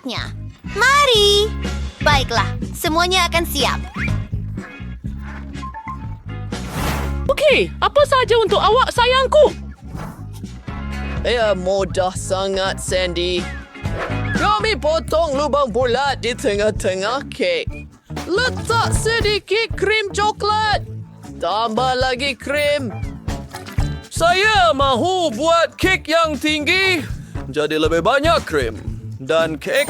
memasaknya. Mari! Baiklah, semuanya akan siap. Okey, apa saja untuk awak, sayangku? Ya, mudah sangat, Sandy. Kami potong lubang bulat di tengah-tengah kek. Letak sedikit krim coklat. Tambah lagi krim. Saya mahu buat kek yang tinggi. Jadi lebih banyak krim. Dan kek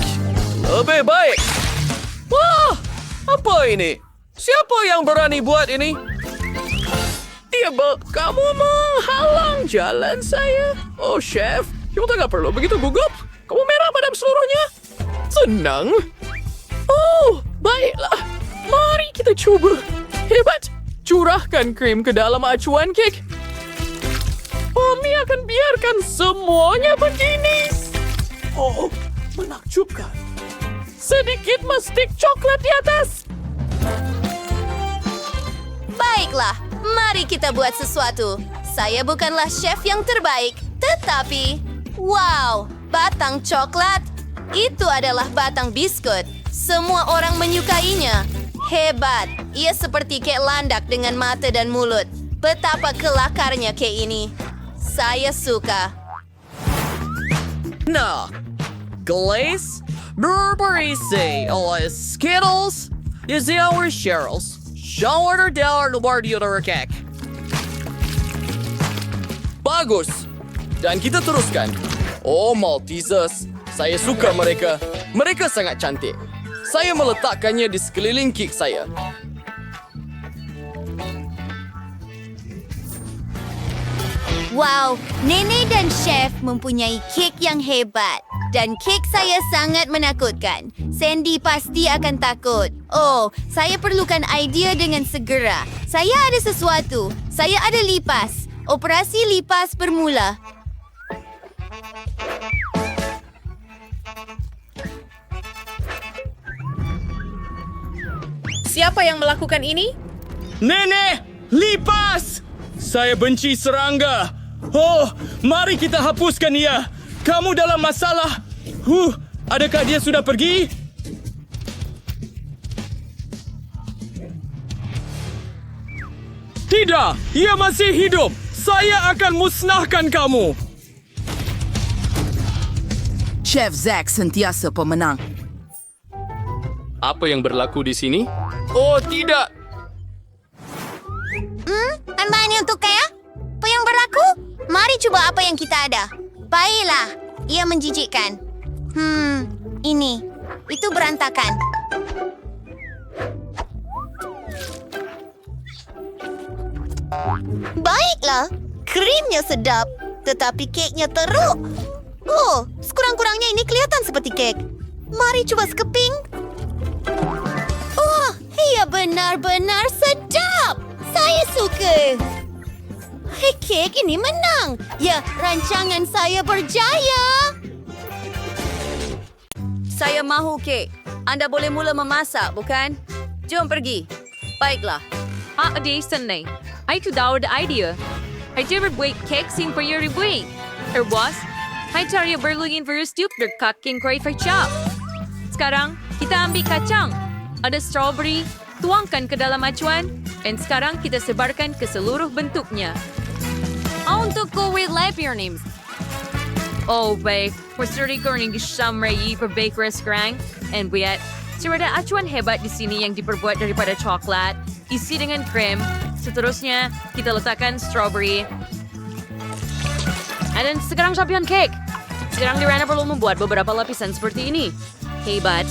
lebih baik. Wah, apa ini? Siapa yang berani buat ini? Ya, kamu menghalang jalan saya. Oh, Chef, kamu tak perlu begitu gugup. Kamu merah pada seluruhnya. Senang. Oh, baiklah. Mari kita coba. Hebat. Curahkan krim ke dalam acuan kek. Kami akan biarkan semuanya begini. Oh, menakjubkan. Sedikit mestik coklat di atas. Baiklah, mari kita buat sesuatu. Saya bukanlah chef yang terbaik, tetapi... Wow, batang coklat. Itu adalah batang biskut. Semua orang menyukainya. Hebat. Ia seperti kek landak dengan mata dan mulut. Betapa kelakarnya kek ini. Saya suka. Nah, glaze berisi oleh Skittles, isi our Cheryl's. Shower down luar di udara kek. Bagus. Dan kita teruskan. Oh, Maltesers. Saya suka mereka. Mereka sangat cantik. Saya meletakkannya di sekeliling kek saya. Wow, Nenek dan Chef mempunyai kek yang hebat. Dan kek saya sangat menakutkan. Sandy pasti akan takut. Oh, saya perlukan idea dengan segera. Saya ada sesuatu. Saya ada lipas. Operasi lipas bermula. Siapa yang melakukan ini? Nenek, lipas! Saya benci serangga. Oh, mari kita hapuskan ia. Kamu dalam masalah. Adakah dia sudah pergi? Tidak, ia masih hidup. Saya akan musnahkan kamu. Chef Zack sentiasa pemenang. Apa yang berlaku di sini? Oh, tidak. Anda ini untuk kaya? Apa yang berlaku? Mari coba apa yang kita ada. Baiklah, ia menjijikkan. Ini. Itu berantakan. Baiklah, krimnya sedap, tetapi keknya teruk. Oh, sekurang-kurangnya ini kelihatan seperti kek. Mari coba sekeping. Oh, ia benar-benar sedap. Saya suka. Kek ini menang. Ya, rancangan saya berjaya. Saya mahu kek. Anda boleh mula memasak, bukan? Jom pergi. Baiklah. Adi senang. Itu dah ada idea. Saya berbuat kek sin prioribuat. Terbos, saya cari berlugin virus tube dan kaking krai chop. Sekarang, kita ambil kacang. Ada strawberry, tuangkan ke dalam acuan, dan sekarang kita sebarkan ke seluruh bentuknya. Untuk read live your names. Oh, baik. Pasturi kurang disamrai per baker sekarang. And buat, serada acuan hebat di sini yang diperbuat daripada coklat, isi dengan krim. Seterusnya, kita letakkan strawberry. Dan sekarang champion cake. Sekarang Dirana perlu membuat beberapa lapisan seperti ini. Hebat.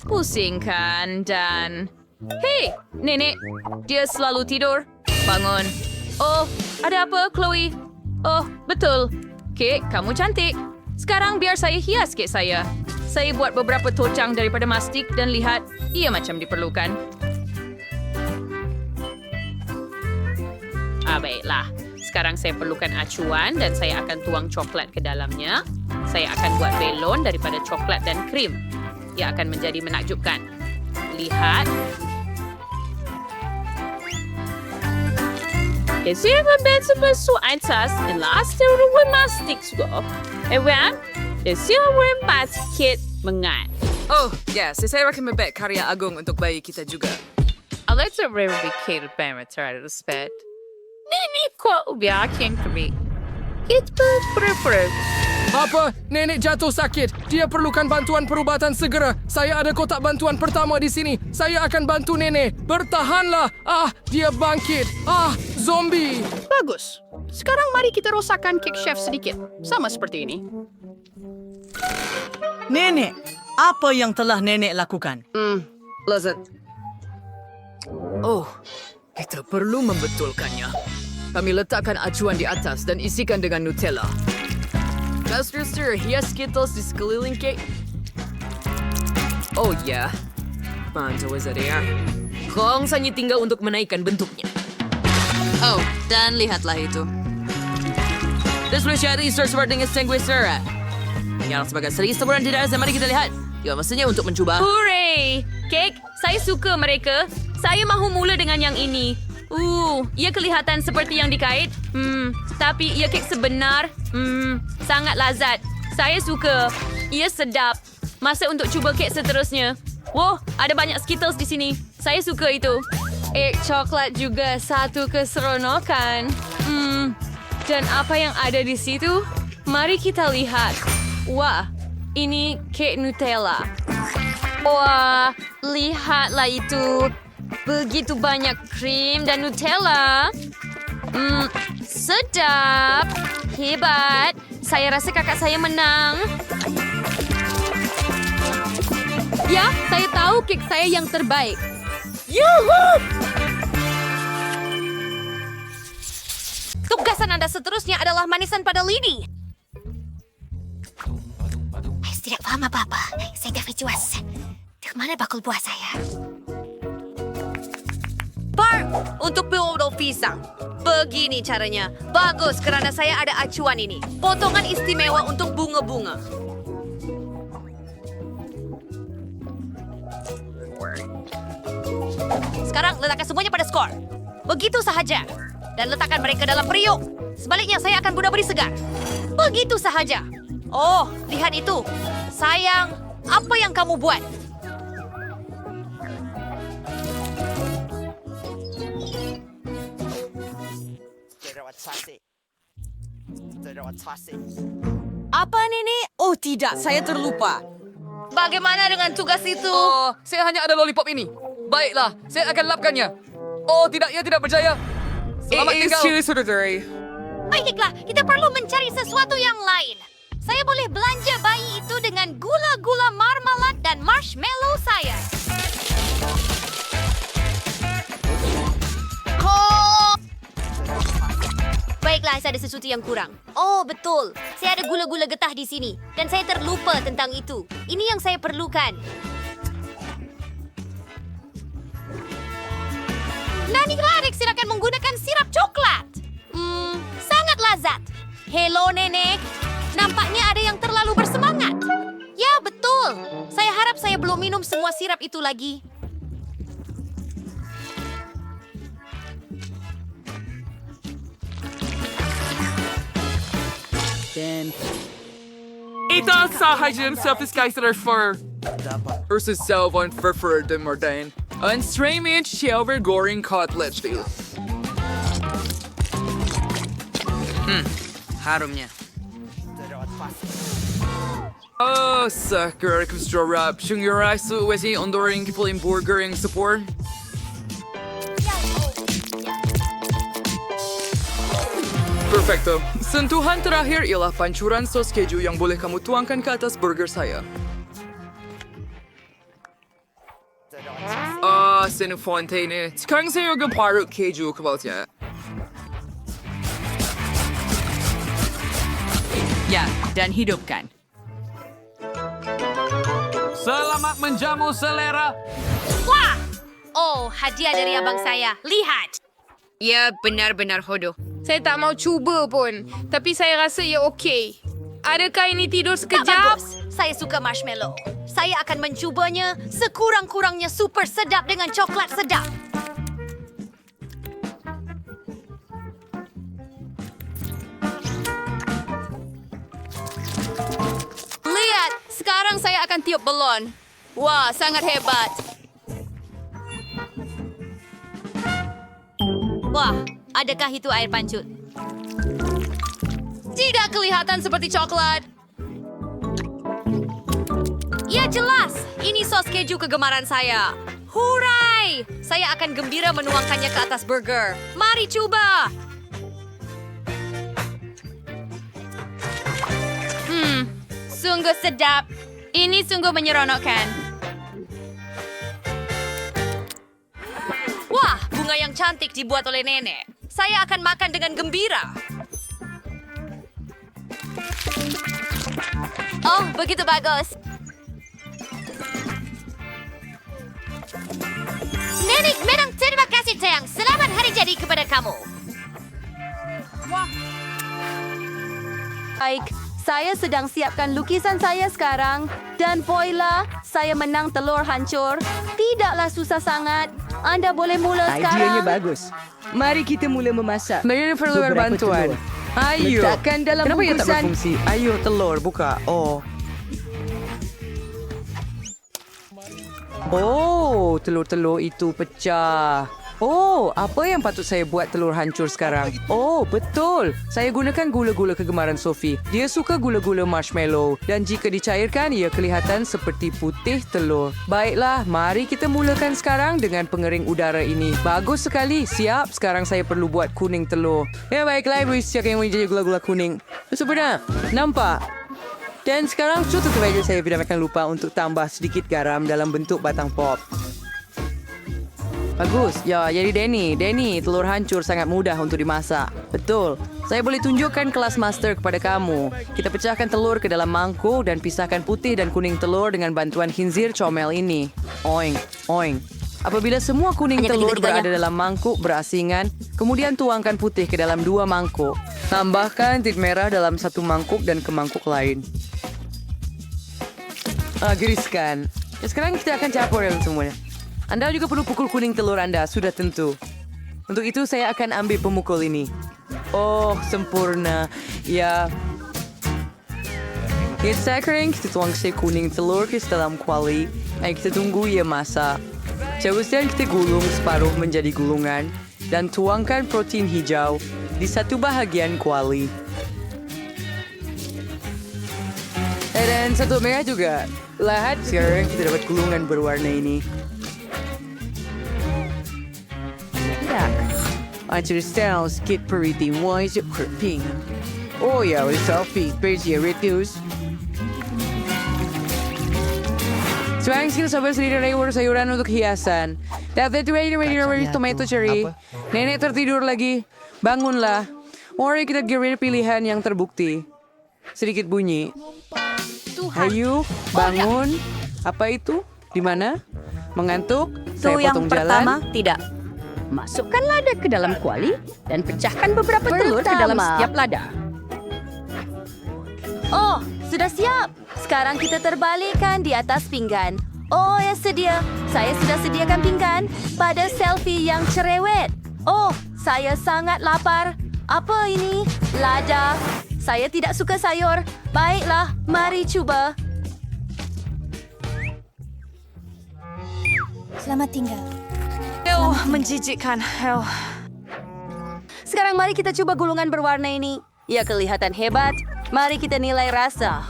Pusingkan dan... Hei, Nenek. Dia selalu tidur. Bangun. Oh, ada apa, Chloe? Oh, betul. Kek, kamu cantik. Sekarang biar saya hias kek saya. Saya buat beberapa tocang daripada mastik dan lihat, ia macam diperlukan. Baiklah. Sekarang saya perlukan acuan dan saya akan tuang coklat ke dalamnya. Saya akan buat belon daripada coklat dan krim. Ia akan menjadi menakjubkan. Lihat. Saya membantu masuk atas dan last mastik juga. Ewan, Silver basket mengat. Oh, yes. Saya recommend karya agung untuk bayi kita juga. Let's eradicate parameter respect. Nini ko ubiakin kami. It's perfect. Apa? Nenek jatuh sakit. Dia perlukan bantuan perubatan segera. Saya ada kotak bantuan pertama di sini. Saya akan bantu nenek. Bertahanlah. Dia bangkit. Zombie. Bagus. Sekarang mari kita rosakkan kek chef sedikit. Sama seperti ini. Nenek, apa yang telah nenek lakukan? Lezat. Oh, kita perlu membetulkannya. Kami letakkan acuan di atas dan isikan dengan Nutella. Master, hias Skittles di sekeliling kek. Oh ya, bantu Zaria. Kong hanya tinggal untuk menaikkan bentuknya. Oh, dan lihatlah itu. Desperation Easter seperti dengan extinguisher. Yang sebagai seri sebulan tidak ada, mari kita lihat. Ya, maksudnya untuk mencuba. Hooray! Kek, saya suka mereka. Saya mahu mula dengan yang ini. Ia kelihatan seperti yang dikait. Tapi ia kek sebenar. Sangat lazat. Saya suka. Ia sedap. Masa untuk cuba kek seterusnya. Wow, ada banyak Skittles di sini. Saya suka itu. Coklat juga satu keseronokan. Dan apa yang ada di situ? Mari kita lihat. Wah, ini kek Nutella. Wah, lihatlah itu. Begitu banyak krim dan Nutella. Sedap. Hebat. Saya rasa kakak saya menang. Ya, saya tahu kek saya yang terbaik. Yuhuu! Tugasan Anda seterusnya adalah manisan pada lidi. Saya tidak paham apa-apa. Saya dah berjuas. Di mana bakul buah saya? Untuk pilot pisang. Begini caranya. Bagus kerana saya ada acuan ini. Potongan istimewa untuk bunga-bunga. Sekarang letakkan semuanya pada skor. Begitu sahaja. Dan letakkan mereka dalam periuk. Sebaliknya saya akan beri segar. Begitu sahaja. Oh, lihat itu. Sayang, apa yang kamu buat? Apa Nini? Oh tidak, saya terlupa. Bagaimana dengan tugas itu? Oh, saya hanya ada lollipop ini. Baiklah, saya akan lapkannya. Oh, tidak, ia tidak berjaya. Selamat tinggal. Baiklah, kita perlu mencari sesuatu yang lain. Saya boleh belanja bayi itu dengan gula-gula marmalade dan marshmallow saya. Baiklah, saya ada sesuatu yang kurang. Oh, betul. Saya ada gula-gula getah di sini. Dan saya terlupa tentang itu. Ini yang saya perlukan. Nani Clarix akan menggunakan sirap coklat. Sangat lazat. Hello, Nenek. Nampaknya ada yang terlalu bersemangat. Ya, betul. Saya harap saya belum minum semua sirap itu lagi. Ita sa hygiene self-disguiser for versus Selvon for the Mordain. And streamage silver goring cutlet still. Harumnya. Oh, sucker, kusdrap. Shungyurai su wesi ondoring kipulin burgering support. Perfecto. Sentuhan terakhir ialah pancuran sos keju yang boleh kamu tuangkan ke atas burger saya. Senufontaine. Sekarang saya juga parut keju kebalnya. Ya, dan hidupkan. Selamat menjamu selera. Wah! Oh, hadiah dari abang saya. Lihat! Ya, benar-benar hodoh. Saya tak mau cuba pun. Tapi saya rasa ia okey. Adakah ini tidur Tak sekejap? bagus. Saya suka marshmallow. Saya akan mencubanya sekurang-kurangnya super sedap dengan coklat sedap. Sekarang saya akan tiup belon. Wah, sangat hebat. Wah, adakah itu air pancut? Tidak kelihatan seperti coklat. Ya jelas, ini sos keju kegemaran saya. Hurai! Saya akan gembira menuangkannya ke atas burger. Mari coba! Sungguh sedap. Ini sungguh menyeronokkan. Wah, bunga yang cantik dibuat oleh nenek. Saya akan makan dengan gembira. Oh, begitu bagus. Nenek, memang terima kasih, sayang. Selamat hari jadi kepada kamu. Baik, saya sedang siapkan lukisan saya sekarang. Dan voila, saya menang telur hancur. Tidaklah susah sangat. Anda boleh mula sekarang. bagus. Mari kita mula memasak. Mereka perlu bantuan. Ayo. Letakkan dalam Kenapa ia tak bungkusan. berfungsi? Ayo, telur, buka. Oh, telur-telur itu pecah. Oh, apa yang patut saya buat telur hancur sekarang? Oh, betul. Saya gunakan gula-gula kegemaran Sophie. Dia suka gula-gula marshmallow. Dan jika dicairkan, ia kelihatan seperti putih telur. Baiklah, mari kita mulakan sekarang dengan pengering udara ini. Bagus sekali. Siap. Sekarang saya perlu buat kuning telur. Ya, baiklah. Ibu siap yang menjadi gula-gula kuning. Sempurna. Nampak? Dan sekarang tentu saja saya tidak akan lupa untuk tambah sedikit garam dalam bentuk batang pop. Bagus. Ya, jadi Danny, telur hancur sangat mudah untuk dimasak. Betul. Saya boleh tunjukkan kelas master kepada kamu. Kita pecahkan telur ke dalam mangkuk dan pisahkan putih dan kuning telur dengan bantuan khinzir comel ini. Oing, oing. Apabila semua kuning telur berada dalam mangkuk berasingan, kemudian tuangkan putih ke dalam 2 mangkuk. Tambahkan tit merah dalam 1 mangkuk dan ke mangkuk lain. Geriskan. Sekarang kita akan campur semuanya. Anda juga perlu pukul kuning telur Anda, sudah tentu. Untuk itu saya akan ambil pemukul ini. Oh, sempurna. Ya. Kita kering, kita tuang kuning telur ke dalam kuali. Dan kita tunggu ia masak. Seterusnya kita gulung separuh menjadi gulungan. Dan tuangkan protein hijau di satu bahagian kuali. Dan satu merah juga. Lihat, sekarang kita dapat gulungan berwarna ini. Anceristão, skit periti, wise creeping. Oh ya, selfie, busy reduce. Sekarang kita sabar sedikit sayuran untuk hiasan. Dapat ready tomato cherry. Nenek tertidur lagi. Bangunlah. Mari kita giring pilihan yang terbukti. Sedikit bunyi. Ayo, bangun. Apa itu? Di mana? Mengantuk? Saya potong jalan. Tidak. Masukkan lada ke dalam kuali dan pecahkan beberapa telur ke dalam setiap lada. Oh, sudah siap. Sekarang kita terbalikkan di atas pinggan. Oh, ya sedia. Saya sudah sediakan pinggan pada selfie yang cerewet. Oh, saya sangat lapar. Apa ini? Lada. Saya tidak suka sayur. Baiklah, mari coba. Selamat tinggal. Menjijikkan. Sekarang mari kita coba gulungan berwarna ini. Ya, kelihatan hebat. Mari kita nilai rasa.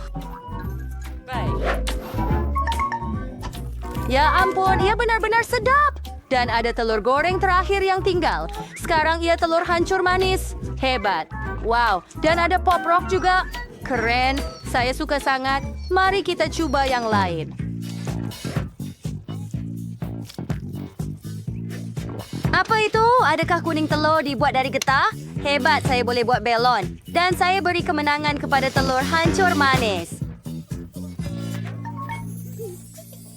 Ya ampun, ia benar-benar sedap. Dan ada telur goreng terakhir yang tinggal. Sekarang ia telur hancur manis. Hebat. Wow, dan ada pop rock juga. Keren. Saya suka sangat. Mari kita coba yang lain. Apa itu? Adakah kuning telur dibuat dari getah? Hebat, saya boleh buat belon. Dan saya beri kemenangan kepada telur hancur manis.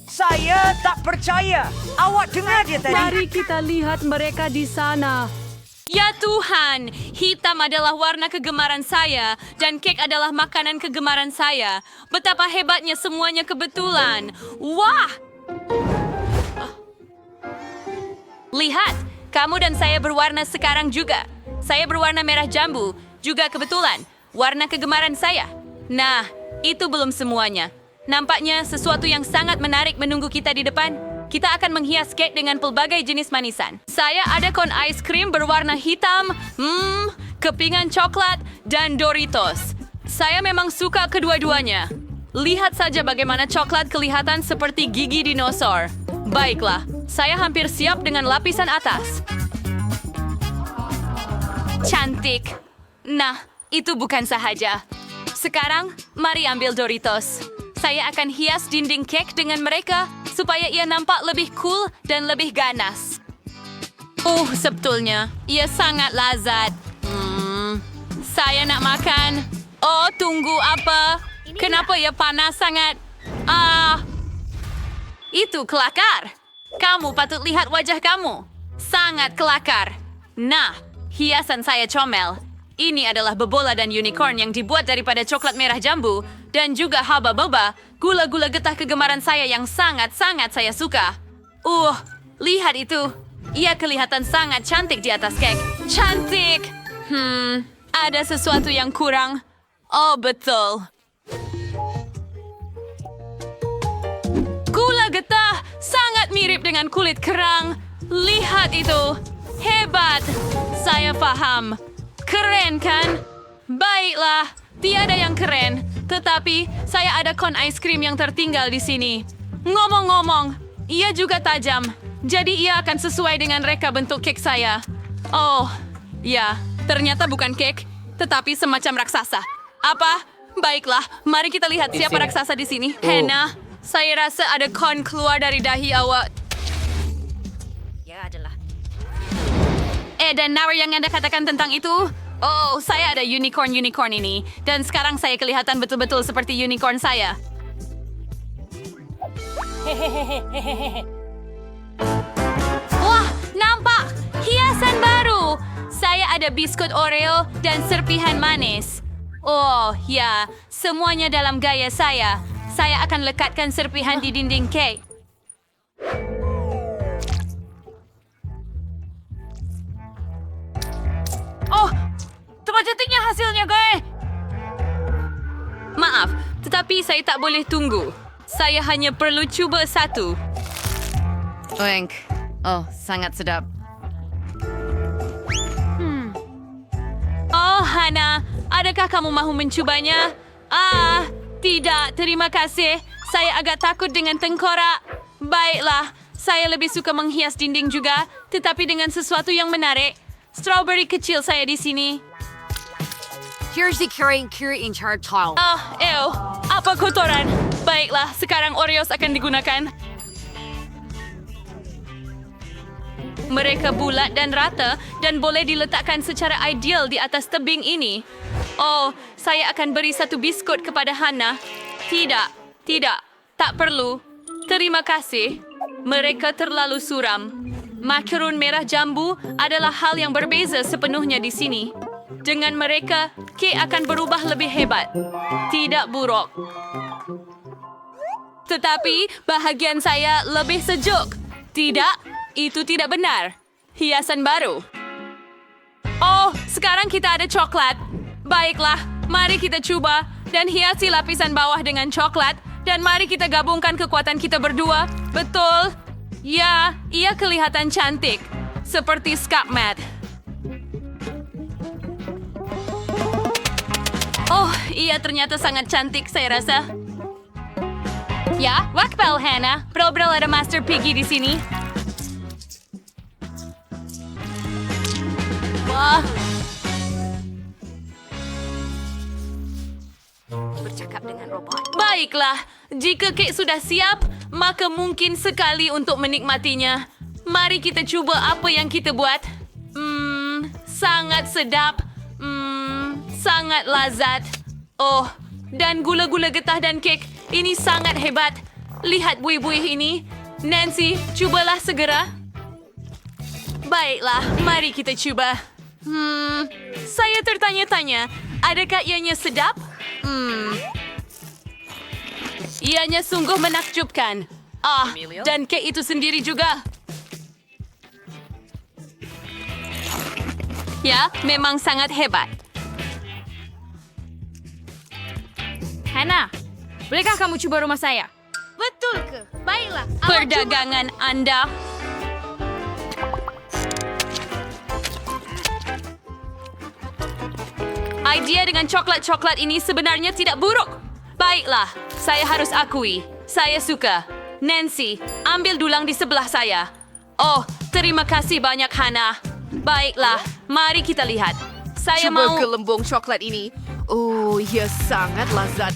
Saya tak percaya. Awak dengar dia tadi? Mari kita lihat mereka di sana. Ya Tuhan, hitam adalah warna kegemaran saya dan kek adalah makanan kegemaran saya. Betapa hebatnya semuanya kebetulan. Wah! Lihat, kamu dan saya berwarna sekarang juga. Saya berwarna merah jambu, juga kebetulan. Warna kegemaran saya. Nah, itu belum semuanya. Nampaknya sesuatu yang sangat menarik menunggu kita di depan. Kita akan menghias kek dengan pelbagai jenis manisan. Saya ada kon ais krim berwarna hitam, kepingan coklat, dan Doritos. Saya memang suka kedua-duanya. Lihat saja bagaimana coklat kelihatan seperti gigi dinosaur. Baiklah, saya hampir siap dengan lapisan atas. Cantik. Nah, itu bukan sahaja. Sekarang, mari ambil Doritos. Saya akan hias dinding kek dengan mereka supaya ia nampak lebih cool dan lebih ganas. Sebetulnya, ia sangat lazat. Saya nak makan. Oh, tunggu apa? Kenapa ia panas sangat? Itu kelakar. Kamu patut lihat wajah kamu. Sangat kelakar. Nah, hiasan saya comel. Ini adalah bebola dan unicorn yang dibuat daripada coklat merah jambu dan juga haba boba, gula-gula getah kegemaran saya yang sangat-sangat saya suka. Lihat itu. Ia kelihatan sangat cantik di atas kek. Cantik! Ada sesuatu yang kurang. Oh, betul. Gula getah sangat mirip dengan kulit kerang. Lihat itu. Hebat. Saya paham. Keren kan? Baiklah, tiada yang keren. Tetapi saya ada kon ice cream yang tertinggal di sini. Ngomong-ngomong, ia juga tajam. Jadi ia akan sesuai dengan reka bentuk kek saya. Oh, ya, ternyata bukan kek, tetapi semacam raksasa. Apa? Baiklah, mari kita lihat siapa raksasa di sini. Hannah, saya rasa ada kon keluar dari dahi awak. Ya adalah. Dan apa yang Anda katakan tentang itu? Oh, saya ada unicorn ini. Dan sekarang saya kelihatan betul-betul seperti unicorn saya. Wah, nampak! Hiasan baru! Saya ada biskut Oreo dan serpihan manis. Oh, ya. Semuanya dalam gaya saya. Saya akan lekatkan serpihan di dinding kek. Oh, tepat cantiknya hasilnya, guys. Maaf, tetapi saya tak boleh tunggu. Saya hanya perlu cuba satu. Oink. Oh, sangat sedap. Oh, Hannah, adakah kamu mahu mencobanya? Tidak, terima kasih. Saya agak takut dengan tengkorak. Baiklah, saya lebih suka menghias dinding juga, tetapi dengan sesuatu yang menarik. Strawberry kecil saya di sini. Here's the curry in charge tile. Apa kotoran? Baiklah, sekarang Oreos akan digunakan. Mereka bulat dan rata dan boleh diletakkan secara ideal di atas tebing ini. Oh, saya akan beri satu biskut kepada Hannah. Tidak, tak perlu. Terima kasih. Mereka terlalu suram. Macaron merah jambu adalah hal yang berbeza sepenuhnya di sini. Dengan mereka, kek akan berubah lebih hebat. Tidak buruk. Tetapi bahagian saya lebih sejuk. Tidak, itu tidak benar. Hiasan baru. Oh, sekarang kita ada coklat. Baiklah, mari kita coba dan hiasi lapisan bawah dengan coklat. Dan mari kita gabungkan kekuatan kita berdua. Betul. Ya, ia kelihatan cantik. Seperti Scapmat. Oh, ia ternyata sangat cantik, saya rasa. Ya, wakbal, Hannah. Bro-bro ada Master Piggy di sini. Wah. Bercakap dengan robot. Baiklah, jika kek sudah siap, maka mungkin sekali untuk menikmatinya. Mari kita coba apa yang kita buat. Sangat sedap. Sangat lazat. Oh, dan gula-gula getah dan kek. Ini sangat hebat. Lihat buih-buih ini. Nancy, cobalah segera. Baiklah, mari kita coba. Saya tertanya-tanya, adakah ianya sedap? Ianya sungguh menakjubkan. Dan kek itu sendiri juga. Ya, memang sangat hebat. Hannah, Bolehkah kamu cuba rumah saya? Betul ke? Baiklah. Perdagangan Anda. Idea dengan coklat-coklat ini sebenarnya tidak buruk. Baiklah, saya harus akui. Saya suka. Nancy, ambil dulang di sebelah saya. Oh, terima kasih banyak, Hannah. Baiklah, mari kita lihat. Saya mau... gelembung coklat ini. Oh, ia sangat lezat.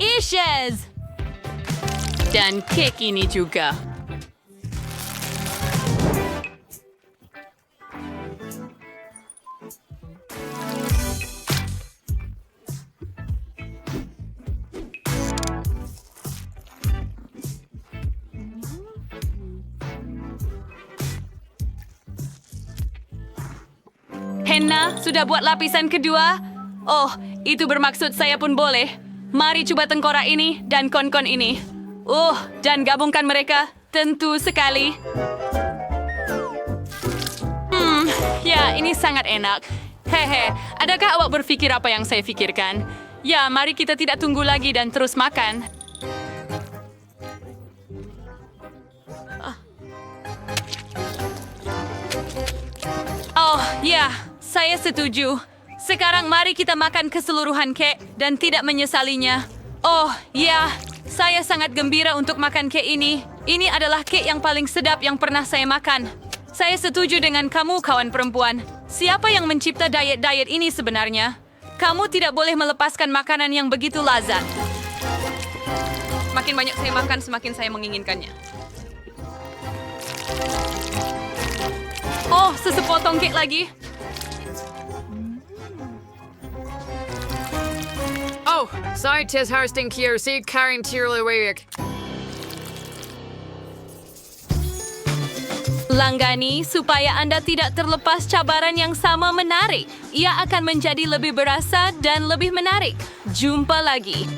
Ishes! Dan kek ini juga. Henna, sudah buat lapisan kedua? Oh, itu bermaksud saya pun boleh. Mari coba tengkorak ini dan kon-kon ini. Dan gabungkan mereka. Tentu sekali. Ya, ini sangat enak. Hehe, adakah awak berpikir apa yang saya pikirkan? Ya, mari kita tidak tunggu lagi dan terus makan. Oh, ya, saya setuju. Sekarang mari kita makan keseluruhan kek dan tidak menyesalinya. Oh, ya, saya sangat gembira untuk makan kek ini. Ini adalah kek yang paling sedap yang pernah saya makan. Saya setuju dengan kamu, kawan perempuan. Siapa yang mencipta diet-diet ini sebenarnya? Kamu tidak boleh melepaskan makanan yang begitu lazat. Makin banyak saya makan, semakin saya menginginkannya. Oh, sesepotong kek lagi. Oh, sorry tis harsting kier si karin tirlewek. Langgani supaya Anda tidak terlepas cabaran yang sama menarik. Ia akan menjadi lebih berasa dan lebih menarik. Jumpa lagi.